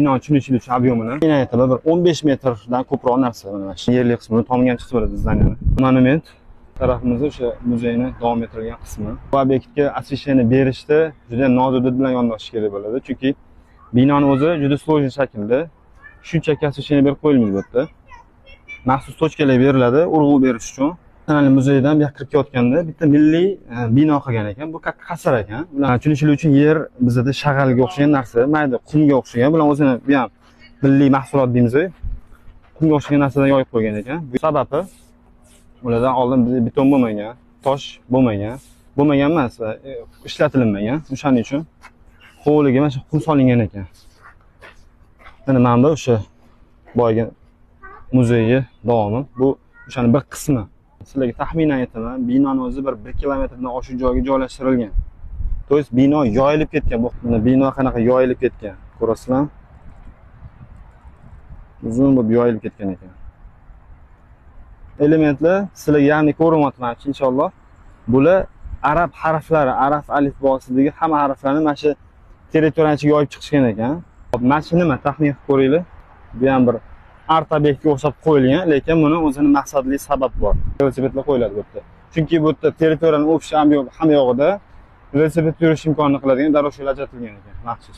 bino tushunishlik ob'yomini aytadi bir 15 metrdan ko'proq narsa mana shu yerli qismini tomgan chiqib turadi zdaniyani. Monument tarafimizda o'sha muzeyni davom ettirilgan qismi. Bu obyektga освещение berishda juda nozirlik bilan yondashish kerak bo'ladi, chunki binoni o'zi juda sложный shaklda. Shunchaki освещение berib qo'yilmaydi bu yerda. Maxsus tochkalar beriladi urg'u berish uchun. Nasional muzeydan bu yoqqa kirib ketganda bitta milliy bino qilgan ekan. Bu qasr ekan. Ular tushunishlik uchun yer bizda shag'alga o'xshagan narsa, mayda qumga o'xshagan. Bular o'zini bu ham milliy mahsulot deymiz. Qumga o'xshagan narsadan yoyib qo'ygan ekan. Bu sababi ulardan oldin bizda beton bo'lmagan, tosh bo'lmagan emas, ishlatilmagan. O'shaning uchun hovliga mana shu qum solingan ekan. Mana bu o'sha boyagi muzeyi davomi. Bu o'shaning bir qismi. Sizlarga taxminan aytaman, binoning o'zi bir 1 kilometrdan oshiq joyga joylashtirilgan. To есть bino yoyilib ketgan. Bu bino qanaqa yoyilib ketgan, ko'rasizlar? Uzun bo'lib yoyilib ketgan ekan. Elementlar sizlarga ya'ni ko'rinyapman inshaalloh. Bular arab harflari, arab alifbosidagi hamma harflarni mana shu territoriyaning ichiga yoyib chiqishgan ekan. Mana shu nima taxmin qilib ko'ringlar. Bu ham bir art obyektga o'xshab qo'yilgan, lekin buni o'zining maqsadli sabab bor. Velosipedlar qo'yiladi bu yerda. Chunki bu yerda territoriyaning o'pshi ham yo'g'ida velosiped yurish imkonini qiladigan darvozalar ajratilgan ekan, maxsus.